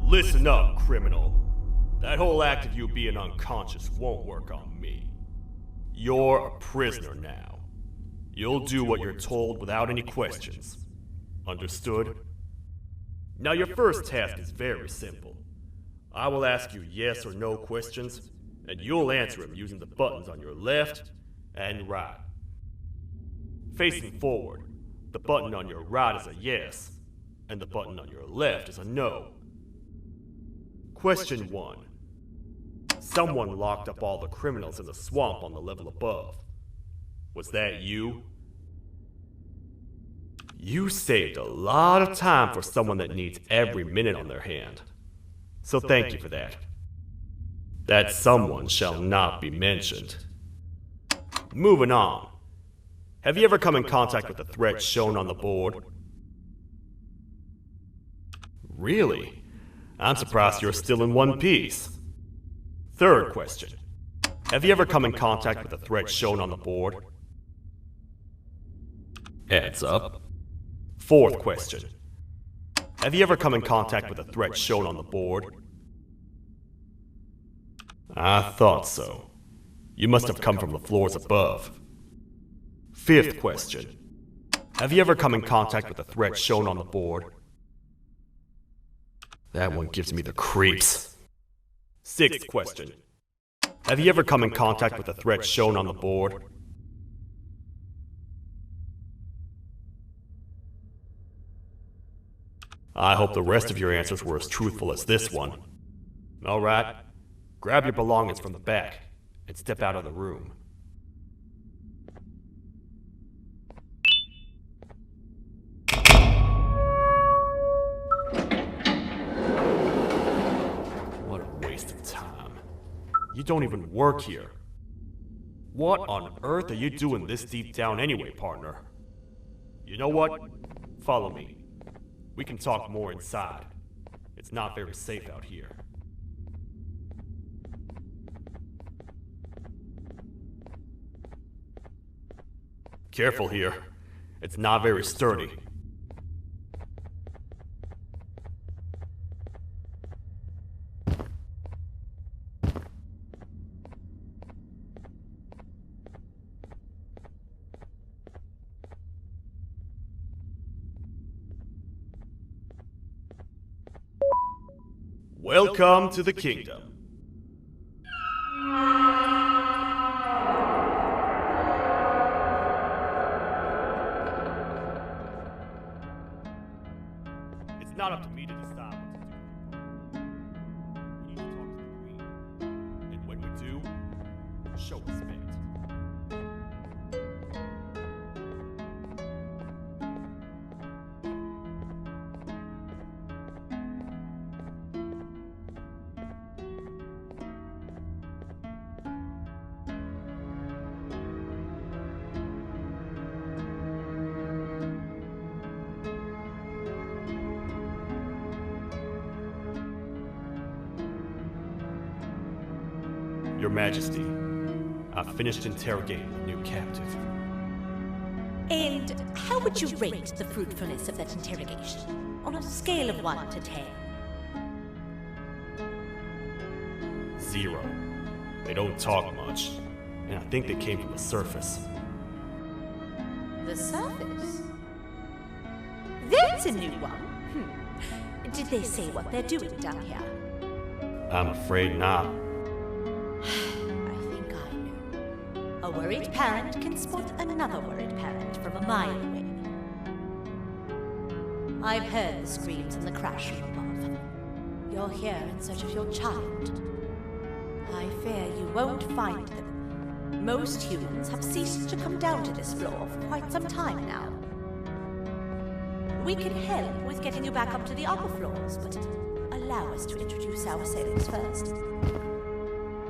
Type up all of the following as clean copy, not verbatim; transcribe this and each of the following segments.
Listen up, criminal. That whole act of you being unconscious won't work on me. You're a prisoner now. You'll do what you're told without any questions. Understood? Now your first task is very simple. I will ask you yes or no questions, and you'll answer them using the buttons on your left and right. Facing forward, the button on your right is a yes, and the button on your left is a no. Question 1. Someone locked up all the criminals in the swamp on the level above. Was that you? You saved a lot of time for someone that needs every minute on their hand. So thank you for that. That someone shall not be mentioned. Moving on. Have you ever come in contact with the threat shown on the board? Really? I'm surprised you're still in one piece. Third question. Have you ever come in contact with the threat shown on the board? Heads up. Fourth question. Have you ever come in contact with the threat shown on the board? I thought so. You must have come from the floors above. Fifth question. Have you ever come in contact with the threat shown on the board? That one gives me the creeps. Sixth question. Have you ever come in contact with the threat shown on the board? I hope the rest of your answers were as truthful as this one. Alright, grab your belongings from the back and step out of the room. What a waste of time. You don't even work here. What on earth are you doing this deep down anyway, partner? You know what? Follow me. We can talk more inside. It's not very safe out here. Careful here. It's not very sturdy. Welcome to the kingdom. It's not up to me to decide what to do. We need to talk to the queen. And when we do, show respect. Your Majesty, I've finished interrogating the new captive. And how would you rate the fruitfulness of that interrogation, on a scale of 1 to 10? 0. They don't talk much, and I think they came from the surface. The surface? That's a new one. Did they say what they're doing down here? I'm afraid not. I think I know. A worried parent can spot another worried parent from a mile away. I've heard the screams and the crash from above. You're here in search of your child. I fear you won't find them. Most humans have ceased to come down to this floor for quite some time now. We can help with getting you back up to the upper floors, but allow us to introduce ourselves first.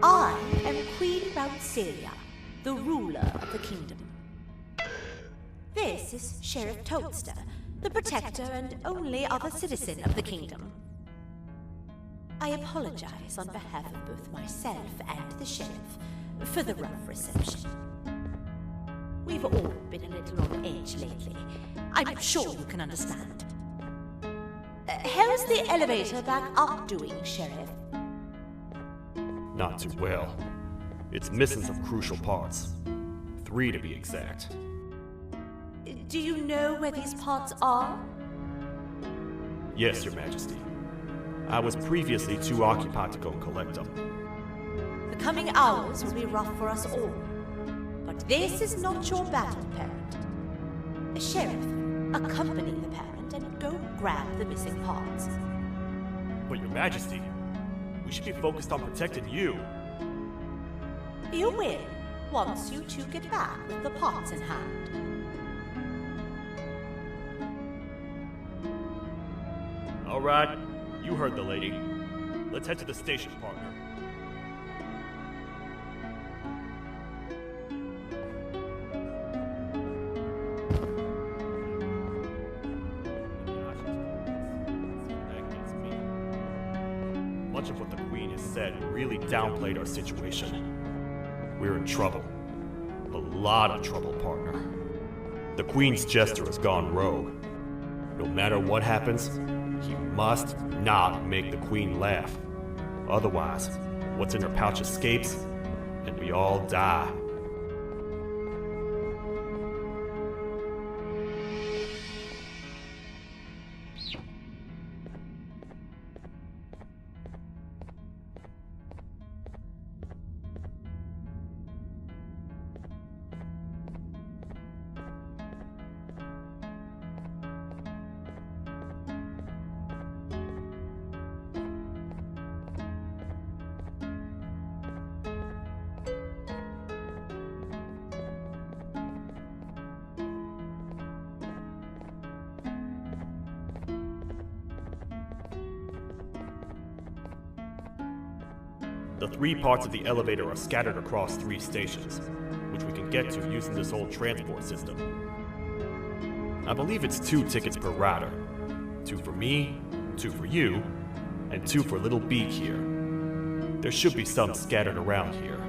I am Queen Bouncelia, the ruler of the kingdom. This is Sheriff Toadster, the protector and only other citizen of the kingdom. I apologize on behalf of both myself and the sheriff for the rough reception. We've all been a little on edge lately. I'm sure you can understand. How's the elevator back up doing, Sheriff? Not too well. It's missing some crucial parts. 3 to be exact. Do you know where these parts are? Yes, Your Majesty. I was previously too occupied to go and collect them. The coming hours will be rough for us all. But this is not your battle, parent. Sheriff, accompany the parent and go grab the missing parts. But Your Majesty, we should be focused on protecting you. You will, once you two get back with the parts in hand. All right, you heard the lady. Let's head to the station, partner. Much of what the Queen has said really downplayed our situation. We're in trouble. A lot of trouble, partner. The Queen's jester has gone rogue. No matter what happens, he must not make the Queen laugh. Otherwise, what's in her pouch escapes, and we all die. The 3 parts of the elevator are scattered across 3 stations, which we can get to using this old transport system. I believe it's 2 tickets per rider. 2 for me, 2 for you, and 2 for Little Beak here. There should be some scattered around here.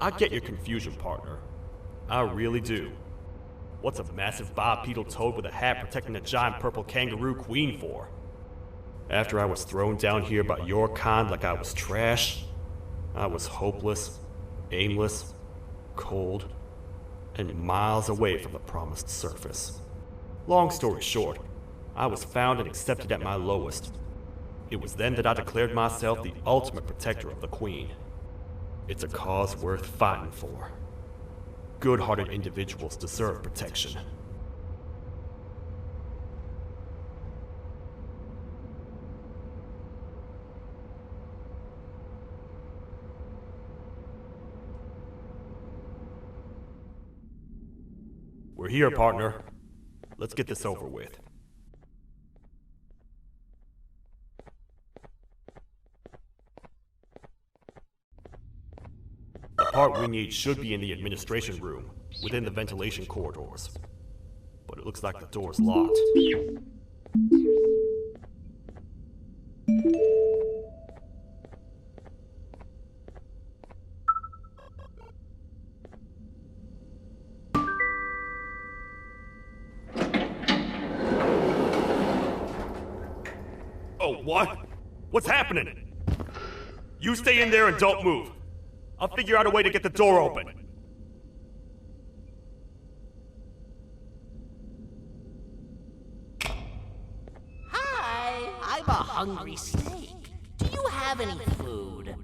I get your confusion, partner. I really do. What's a massive bipedal toad with a hat protecting a giant purple kangaroo queen for? After I was thrown down here by your kind like I was trash, I was hopeless, aimless, cold, and miles away from the promised surface. Long story short, I was found and accepted at my lowest. It was then that I declared myself the ultimate protector of the Queen. It's a cause worth fighting for. Good-hearted individuals deserve protection. We're here, partner. Let's get this over with. The part we need should be in the administration room, within the ventilation corridors. But it looks like the door's locked. Oh, what? What's happening? You stay in there and don't move. I'll figure out a way to get the door open. Hi, I'm a hungry snake. Do you have any food?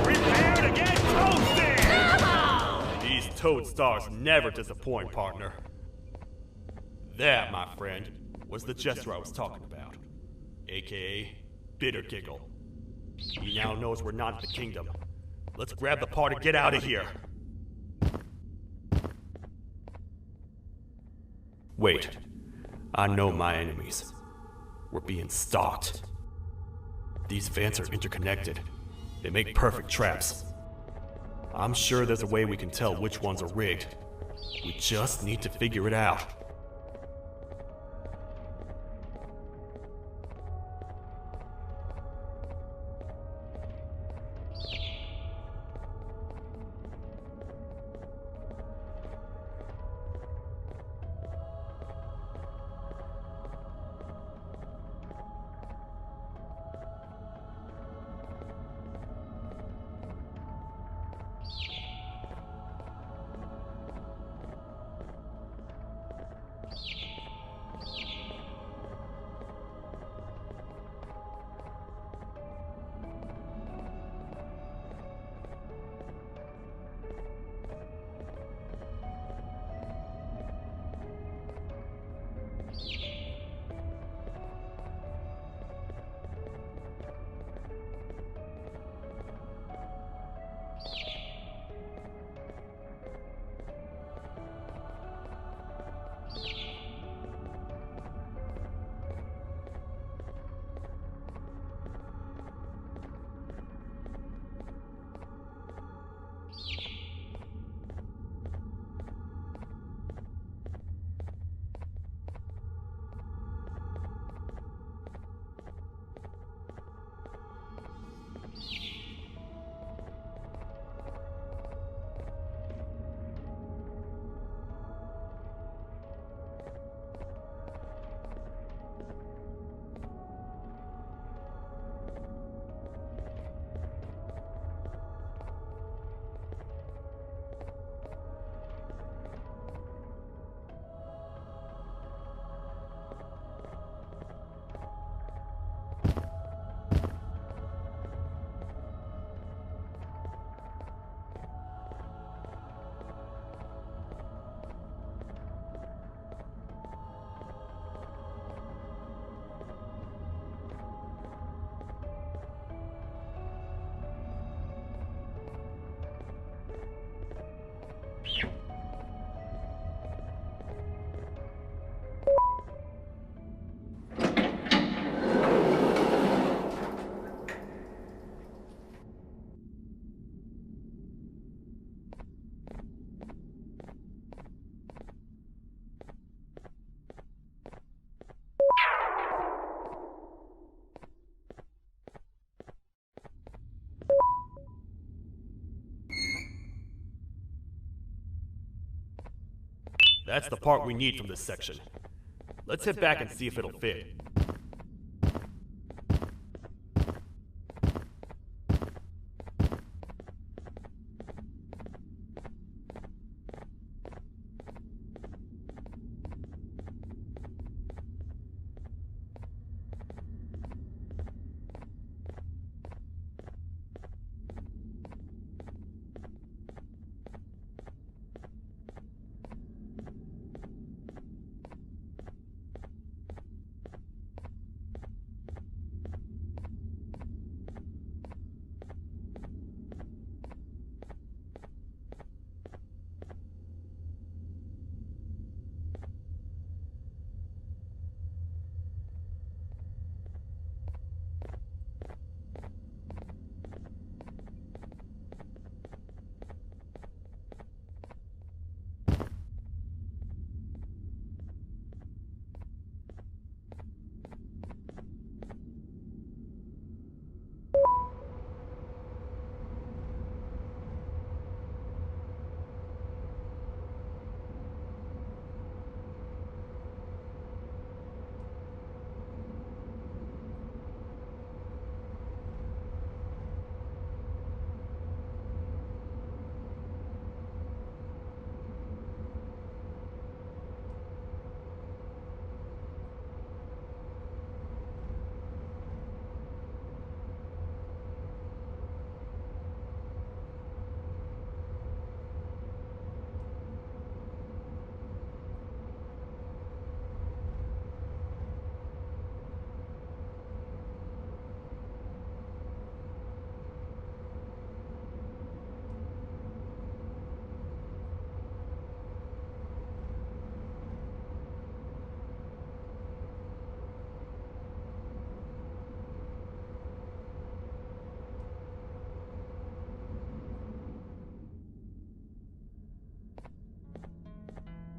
Prepare to get toasted! These toad stars never disappoint, partner. That, my friend, was the gesture I was talking about. AKA Bitter Giggle. He now knows we're not at the kingdom. Let's grab the part and get out of here. Wait. I know my enemies. We're being stalked. These vents are interconnected. They make perfect traps. I'm sure there's a way we can tell which ones are rigged. We just need to figure it out. That's the part we need from this section. Let's head back and see if it'll fit.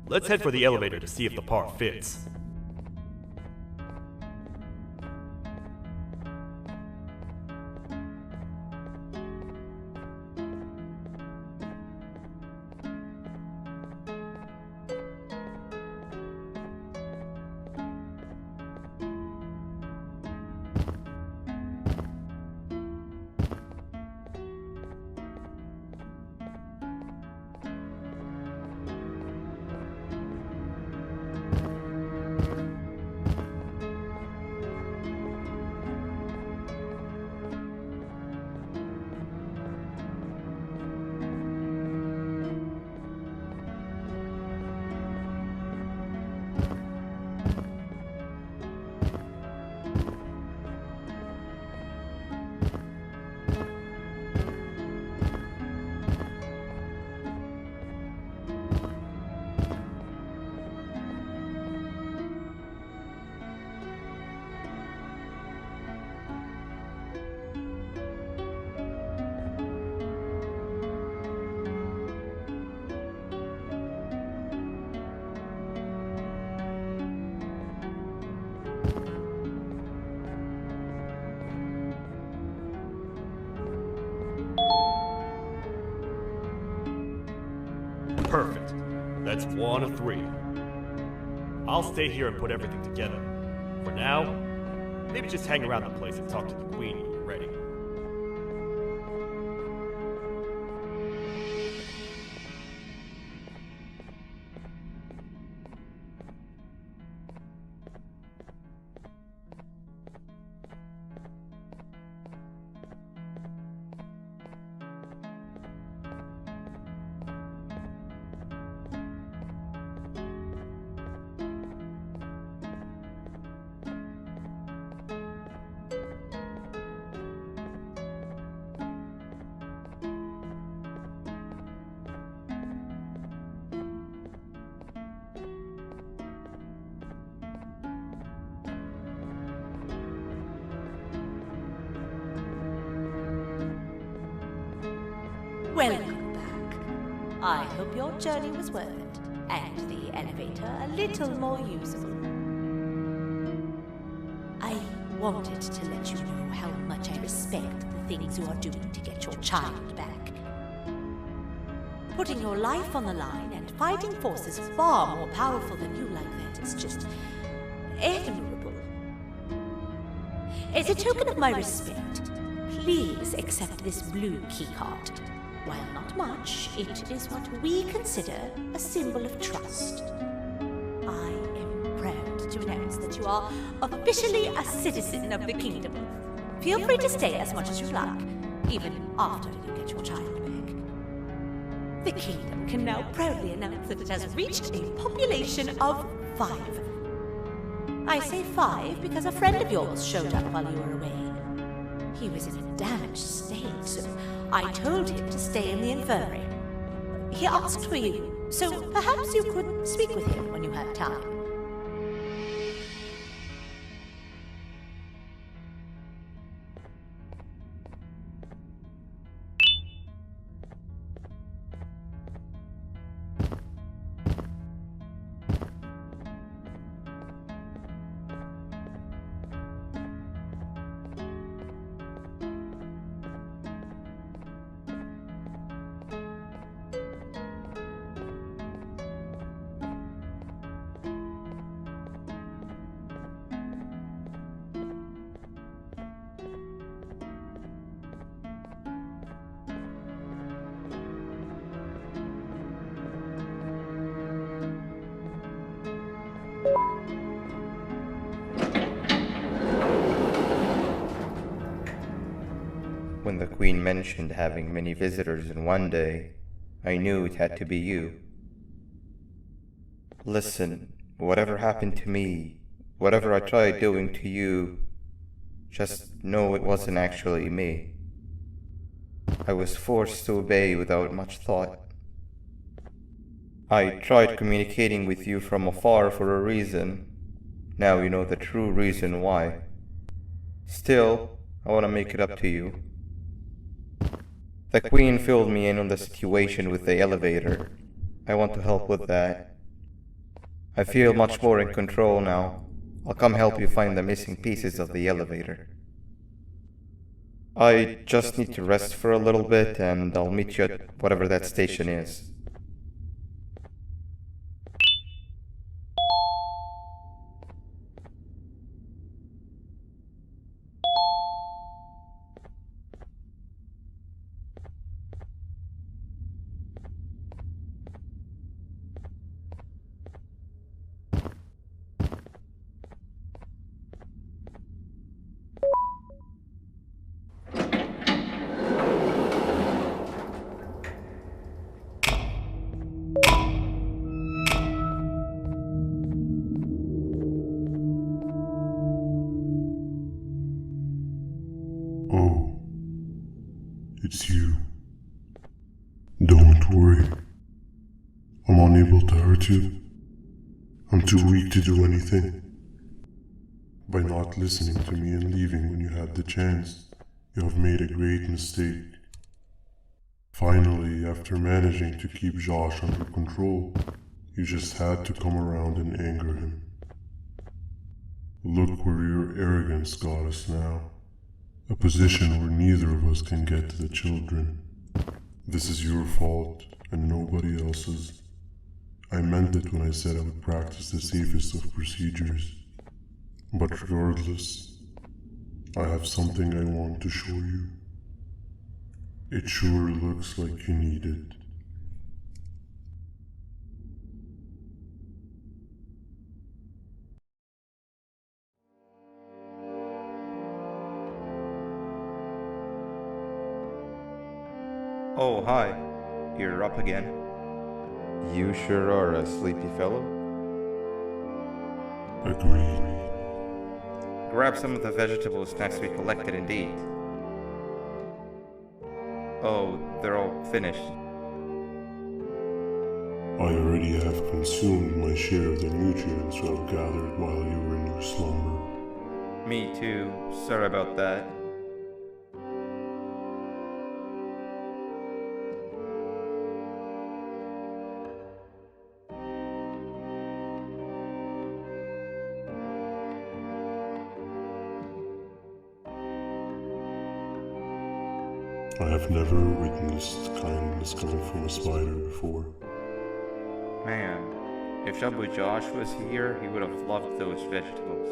Let's head for the elevator to see if the part fits. Perfect. That's 1 of 3. I'll stay here and put everything together. For now, maybe just hang around the place and talk to the Queen when you're ready. Welcome back. I hope your journey was worth it, and the elevator a little more usable. I wanted to let you know how much I respect the things you are doing to get your child back. Putting your life on the line and fighting forces far more powerful than you like that is just admirable. As a token of my respect, please accept this blue keycard. While not much, it is what we consider a symbol of trust. I am proud to announce that you are officially a citizen of the kingdom. Feel free to stay as much as you like, even after you get your child back. The kingdom can now proudly announce that it has reached a population of 5. I say 5 because a friend of yours showed up while you were away. He was in a damaged state, so I told him to stay in the infirmary. He asked for you, so perhaps you could speak with him when you have time. When the Queen mentioned having many visitors in one day, I knew it had to be you. Listen, whatever happened to me, whatever I tried doing to you, just know it wasn't actually me. I was forced to obey without much thought. I tried communicating with you from afar for a reason. Now you know the true reason why. Still, I want to make it up to you. The Queen filled me in on the situation with the elevator. I want to help with that. I feel much more in control now. I'll come help you find the missing pieces of the elevator. I just need to rest for a little bit and I'll meet you at whatever that station is. Oh, it's you. Don't worry. I'm unable to hurt you. I'm too weak to do anything. By not listening to me and leaving when you had the chance, you have made a great mistake. Finally, after managing to keep Josh under control, you just had to come around and anger him. Look where your arrogance got us now. A position where neither of us can get to the children. This is your fault, and nobody else's. I meant it when I said I would practice the safest of procedures. But regardless, I have something I want to show you. It sure looks like you need it. Oh, hi. You're up again. You sure are a sleepy fellow. Agreed. Grab some of the vegetable snacks we collected indeed. Oh, they're all finished. I already have consumed my share of the nutrients you have gathered while you were in your slumber. Me too. Sorry about that. I have never witnessed kindness kindness coming from a spider before. Man, if Abu Josh was here, he would have loved those vegetables.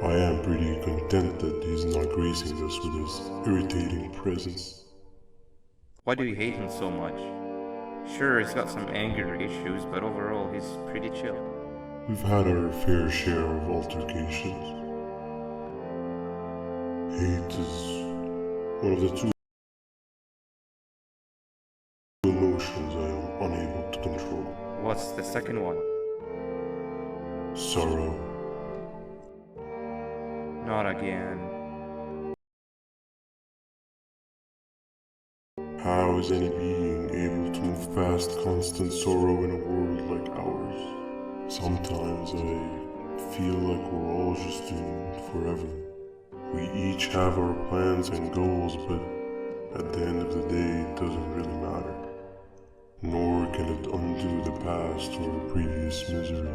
I am pretty content that he's not gracing us with his irritating presence. Why do you hate him so much? Sure, he's got some anger issues, but overall he's pretty chill. We've had our fair share of altercations. Hate is one of the two emotions I am unable to control. What's the second one? Sorrow. Not again. How is any being able to move past constant sorrow in a world like ours? Sometimes I feel like we're all just doomed forever. We each have our plans and goals, but at the end of the day, it doesn't really matter. Nor can it undo the past or the previous misery.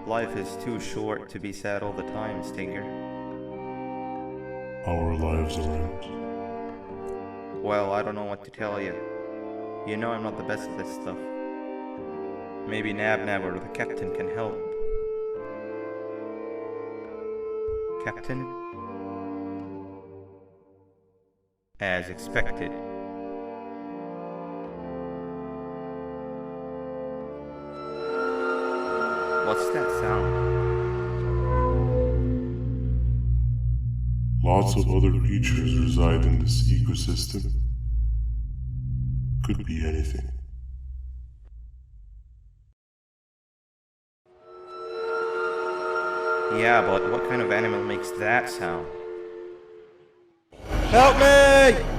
Life is too short to be sad all the time, Stinger. Our lives aren't. Well, I don't know what to tell you. You know I'm not the best at this stuff. Maybe Nab or the captain can help. Captain? As expected. What's that sound? Lots of other creatures reside in this ecosystem. Could be anything. Yeah, but what kind of animal makes that sound? Help me!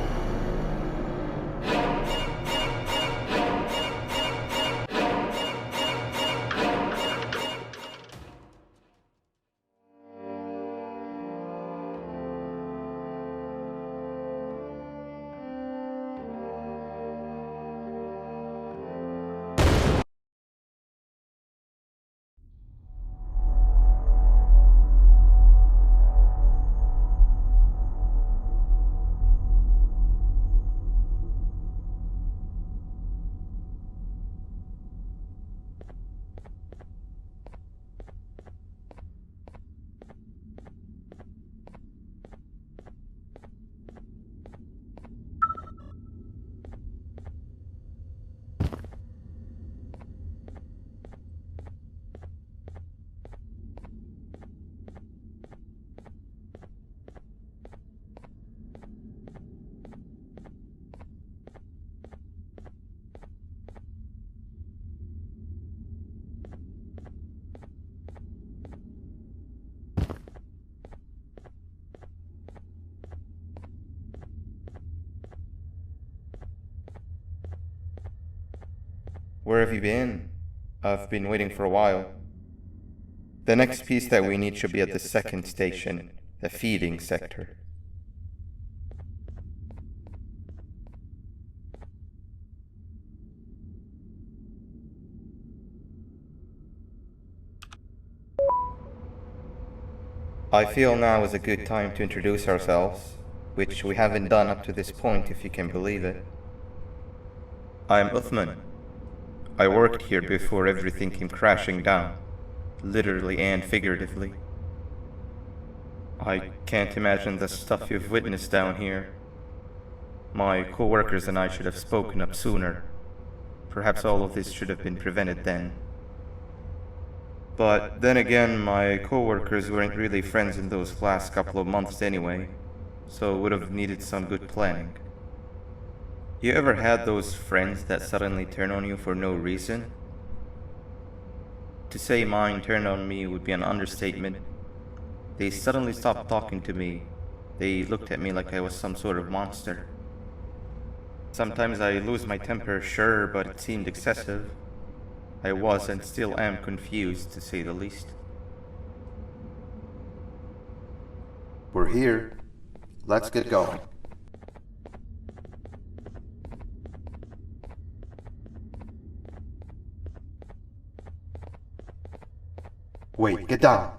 Where have you been? I've been waiting for a while. The next piece that we need should be at the second station, the feeding sector. I feel now is a good time to introduce ourselves, which we haven't done up to this point, if you can believe it. I'm Uthman. I worked here before everything came crashing down, literally and figuratively. I can't imagine the stuff you've witnessed down here. My co-workers and I should have spoken up sooner. Perhaps all of this should have been prevented then. But then again, my co-workers weren't really friends in those last couple of months anyway, so would have needed some good planning. You ever had those friends that suddenly turn on you for no reason? To say mine turned on me would be an understatement. They suddenly stopped talking to me. They looked at me like I was some sort of monster. Sometimes I lose my temper, sure, but it seemed excessive. I was and still am confused, to say the least. We're here. Let's get going. Wait, get down.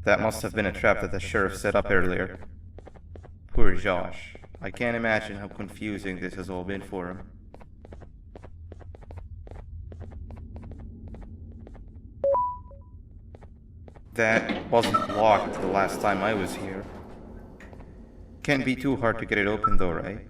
That must have been a trap that the sheriff set up earlier. Poor Josh. I can't imagine how confusing this has all been for him. That wasn't locked the last time I was here. Can't be too hard to get it open though, right?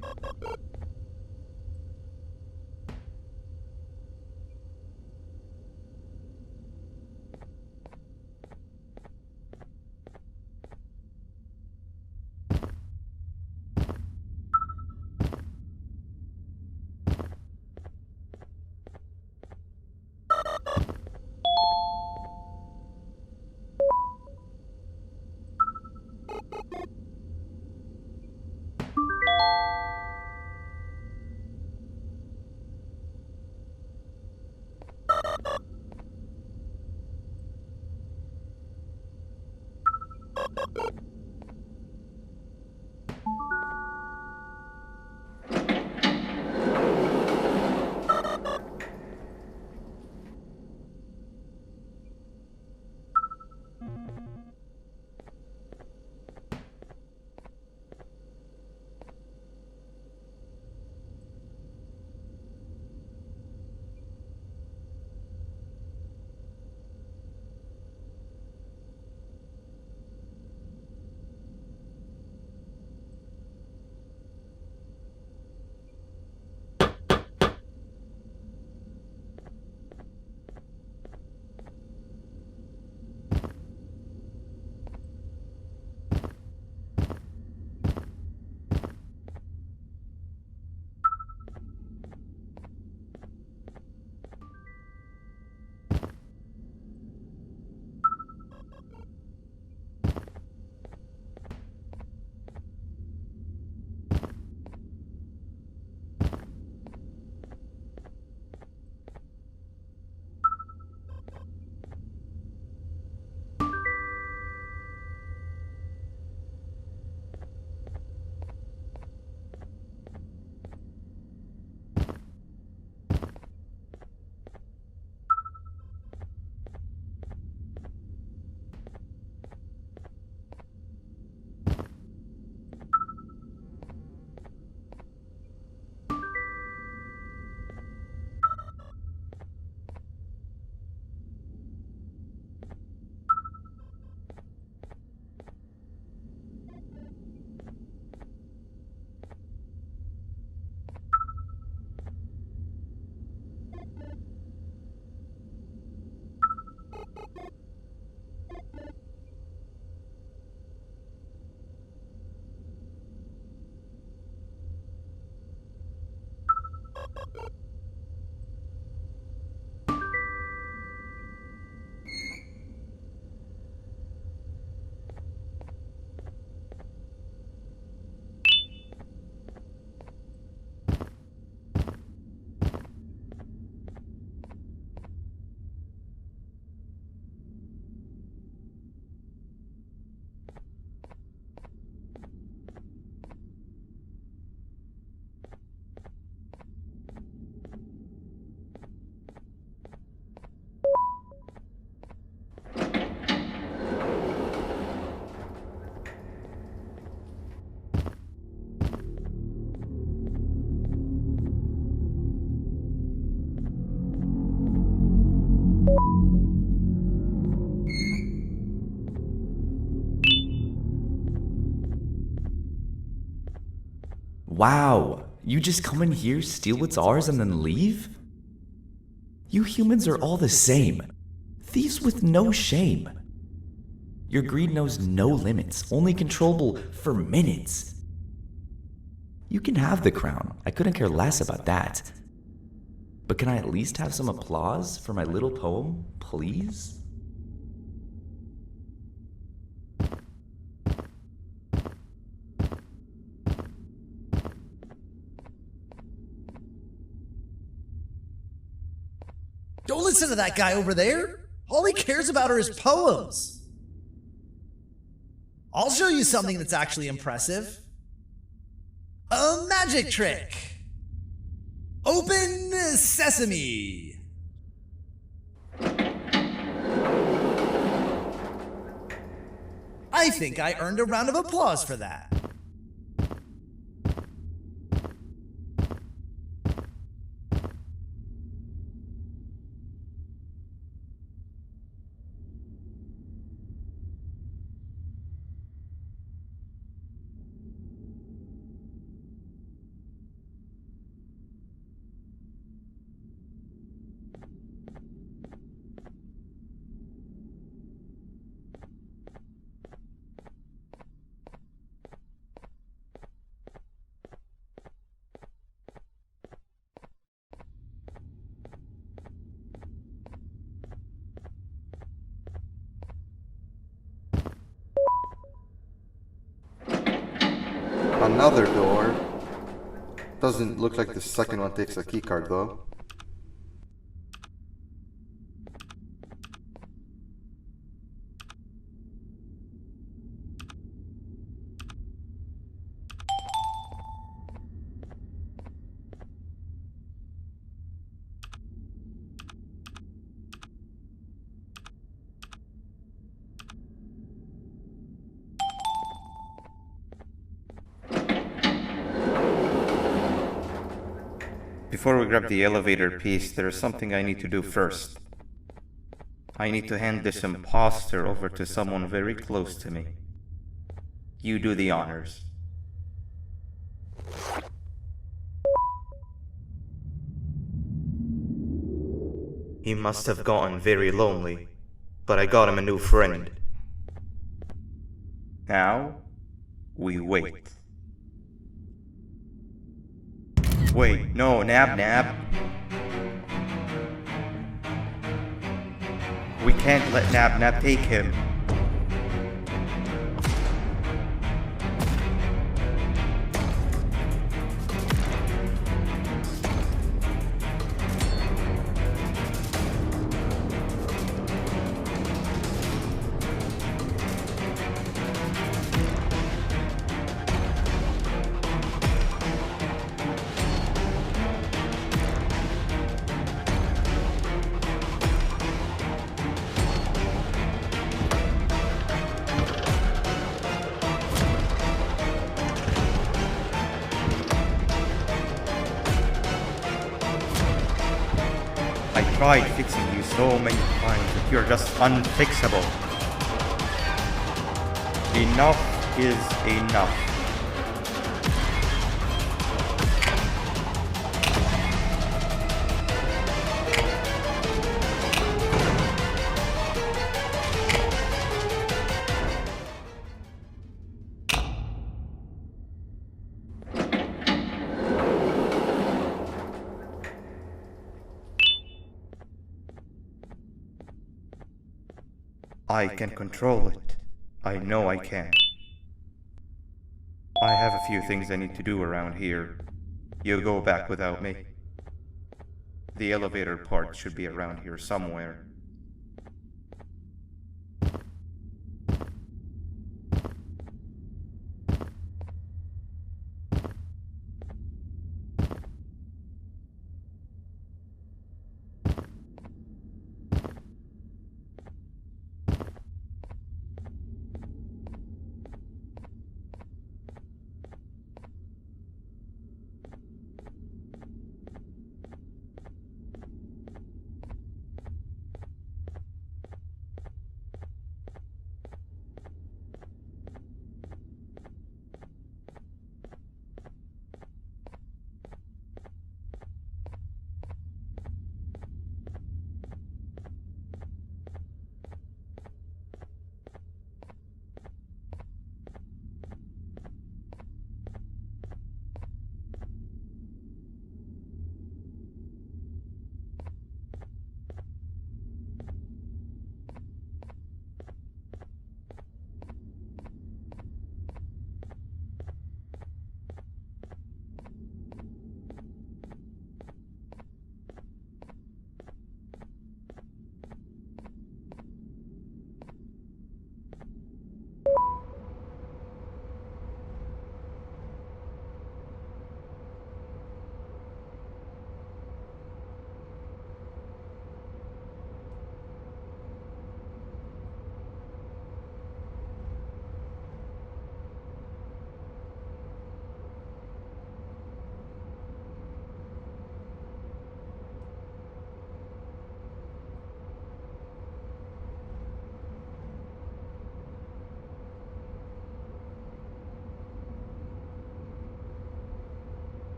Wow, you just come in here, steal what's ours, and then leave? You humans are all the same. Thieves with no shame. Your greed knows no limits, only controllable for minutes. You can have the crown, I couldn't care less about that. But can I at least have some applause for my little poem, please? Don't listen to that guy over there. All he cares about are his poems. I'll show you something that's actually impressive. A magic trick. Open sesame. I think I earned a round of applause for that. Another door. Doesn't look like the second one takes a keycard though. Before we grab the elevator piece, there is something I need to do first. I need to hand this imposter over to someone very close to me. You do the honors. He must have gotten very lonely, but I got him a new friend. Now, we wait. Wait, no, Nab. We can't let Nab take him. I tried fixing you so many times, but you're just unfixable. Enough is enough. I can control it. I know I can. I have a few things I need to do around here. You go back without me. The elevator part should be around here somewhere.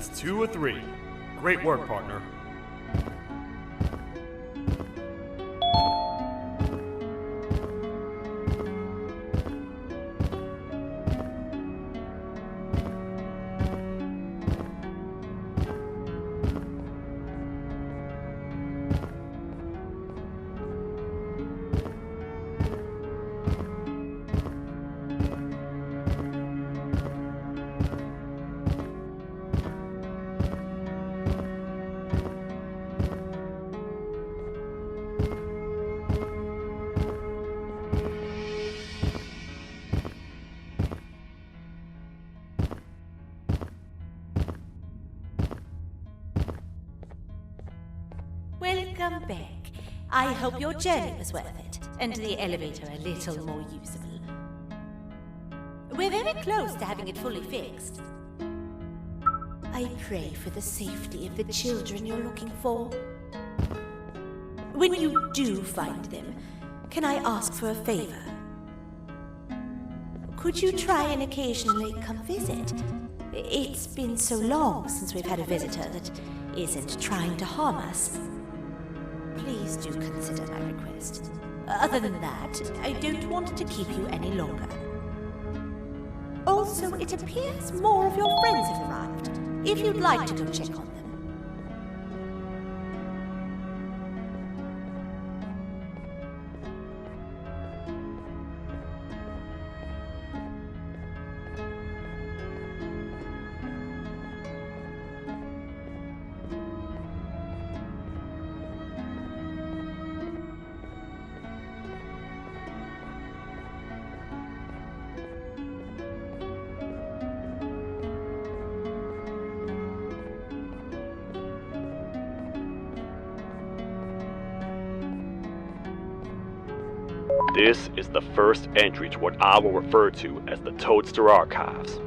That's 2 of 3. Great work, partner. Welcome back. I hope your journey was worth it, and the elevator a little more usable. We're very close to having it fully fixed. I pray for the safety of the children you're looking for. When you do find them, can I ask for a favor? Could you try and occasionally come visit? It's been so long since we've had a visitor that isn't trying to harm us. Please do consider my request. Other than that, I don't want to keep you any longer. Also, it appears more of your friends have arrived. If you'd like to go check on them. This is the first entry to what I will refer to as the Toadster Archives,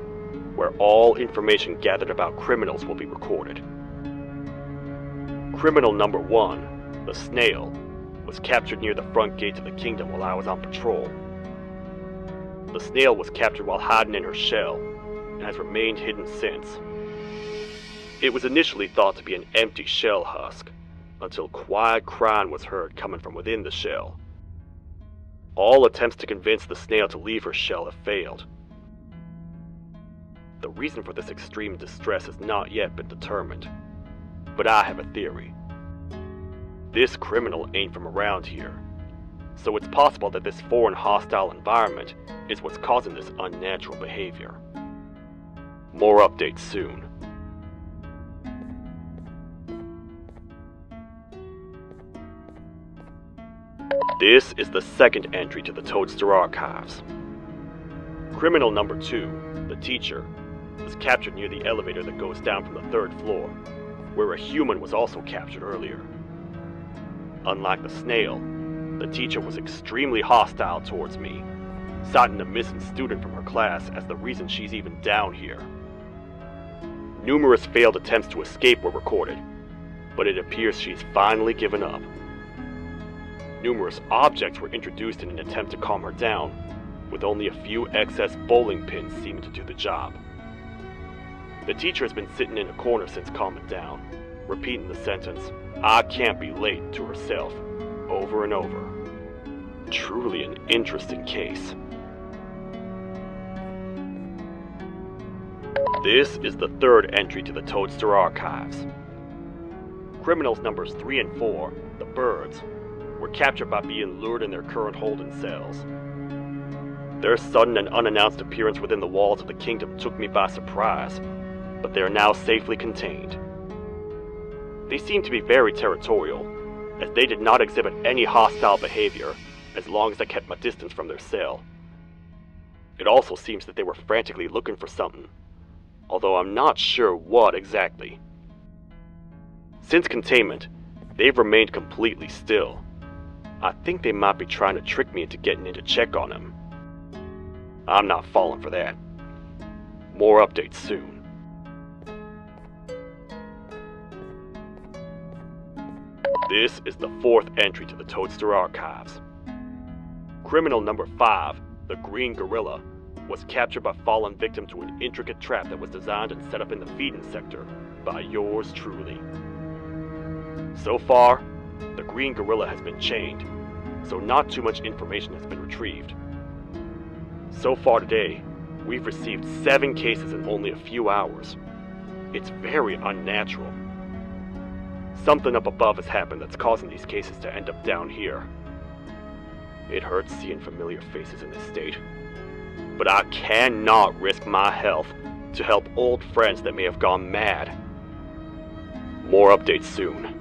where all information gathered about criminals will be recorded. Criminal number 1, the Snail, was captured near the front gate of the kingdom while I was on patrol. The Snail was captured while hiding in her shell, and has remained hidden since. It was initially thought to be an empty shell husk, until quiet crying was heard coming from within the shell. All attempts to convince the Snail to leave her shell have failed. The reason for this extreme distress has not yet been determined, but I have a theory. This criminal ain't from around here, so it's possible that this foreign hostile environment is what's causing this unnatural behavior. More updates soon. This is the second entry to the Toadster Archives. Criminal number 2, the teacher, was captured near the elevator that goes down from the 3rd floor, where a human was also captured earlier. Unlike the Snail, the teacher was extremely hostile towards me, citing a missing student from her class as the reason she's even down here. Numerous failed attempts to escape were recorded, but it appears she's finally given up. Numerous objects were introduced in an attempt to calm her down, with only a few excess bowling pins seeming to do the job. The teacher has been sitting in a corner since calming down, repeating the sentence, "I can't be late," to herself, over and over. Truly an interesting case. This is the 3rd entry to the Toadster Archives. Criminals numbers 3 and 4, the Birds, were captured by being lured in their current holding cells. Their sudden and unannounced appearance within the walls of the kingdom took me by surprise, but they are now safely contained. They seem to be very territorial, as they did not exhibit any hostile behavior as long as I kept my distance from their cell. It also seems that they were frantically looking for something, although I'm not sure what exactly. Since containment, they've remained completely still. I think they might be trying to trick me into getting in to check on them. I'm not falling for that. More updates soon. This is the 4th entry to the Toadster Archives. Criminal number 5, the Green Gorilla, was captured by fallen victim to an intricate trap that was designed and set up in the feeding sector by yours truly. So far, the green gorilla has been chained, so not too much information has been retrieved. So far today, we've received 7 cases in only a few hours. It's very unnatural. Something up above has happened that's causing these cases to end up down here. It hurts seeing familiar faces in this state, but I cannot risk my health to help old friends that may have gone mad. More updates soon.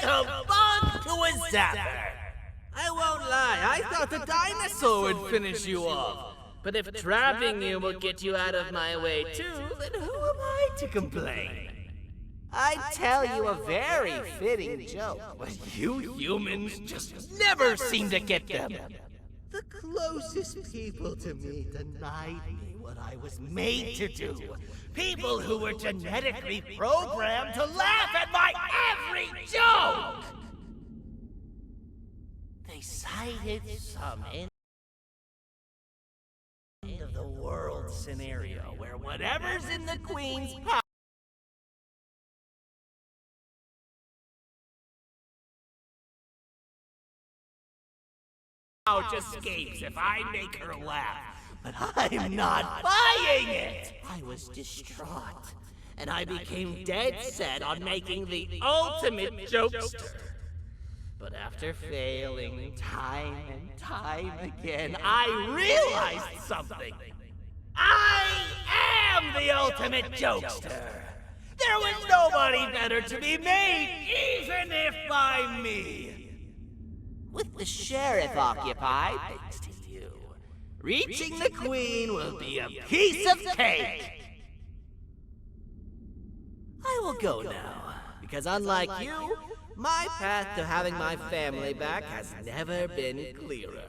a bug to a zapper. I won't lie, I thought the dinosaur would finish you off. But if trapping you will get you out of my way too, then who am I to complain? I'd tell you a very fitting joke, but you humans just never seem to get them. The closest people to me denied me what I was made to do. People who were genetically programmed to laugh at my every joke! They cited some end of the world scenario where whatever's in the Queen's pouch escapes if I make her laugh. But I'm not buying it! I was distraught, and I became dead set on making the ultimate jokester. But after failing time and time again, I realized something. I am the ultimate jokester! There was nobody better to be made, even if by me! With the sheriff occupied, thanks to you, reaching the Queen will be a piece of cake! I will go now, because unlike you, my path to having my family back has never been clearer.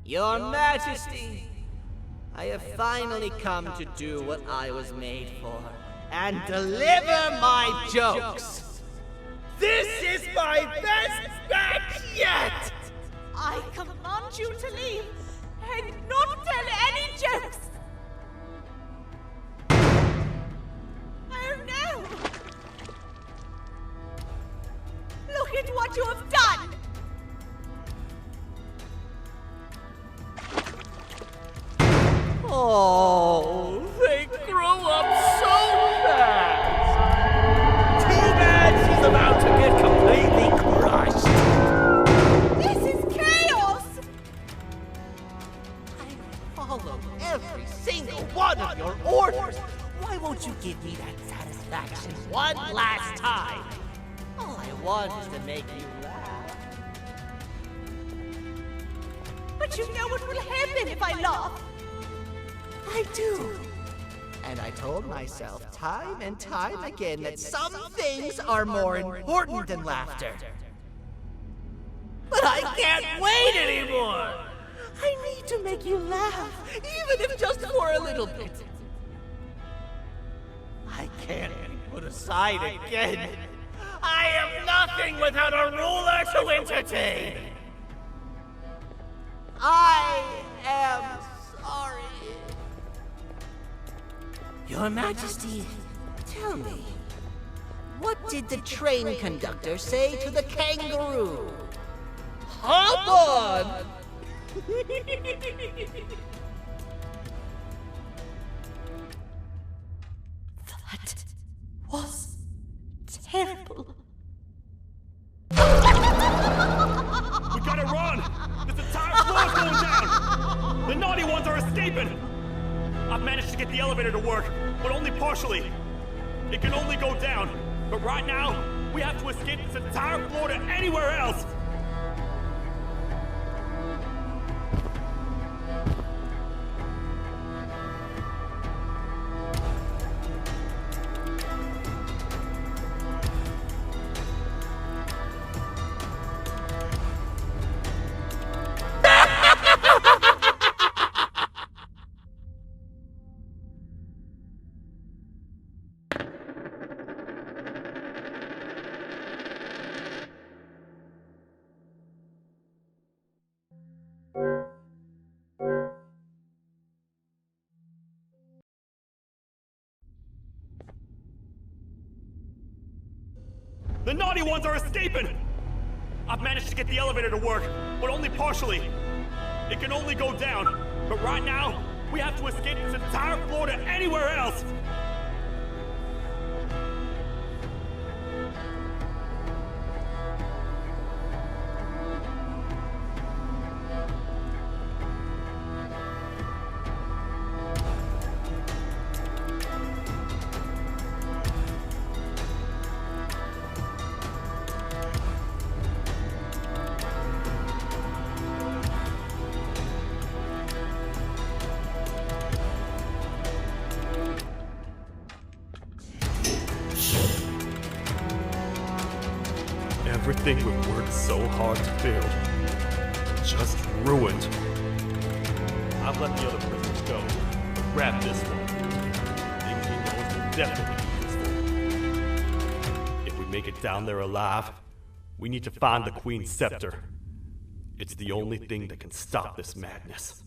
Your Majesty, I have finally come to do what I was made for, and deliver my jokes! This is my best batch yet! I command you to leave and not tell any jokes! Oh no! Oh, they grow up so fast. Too bad she's about to get completely crushed. This is chaos! I followed every single one of your orders. Why won't you give me that satisfaction one last time? All I want is to make you laugh. But you know what will happen if I laugh. I do. And I told myself time and time again that some things are more important than laughter. But I can't wait anymore! I need to make you laugh, even if just for a little bit. I can't be put aside again. I am nothing without a ruler to entertain. I am sorry. Your Majesty, tell me, what did the train conductor say to the kangaroo? Hop on! That was terrible. We gotta run! This entire floor's going down! The naughty ones are escaping! I've managed to get the elevator to work, but only partially. It can only go down, but right now, we have to escape this entire floor to anywhere else! The naughty ones are escaping! I've managed to get the elevator to work, but only partially. It can only go down, but right now, we have to escape this entire floor to anywhere else! Everything we've worked so hard to build, just ruined. I've let the other prisoners go, but grab this one. Thinking those will definitely be useful. If we make it down there alive, we need to find the Queen's scepter. It's the only thing that can stop this madness.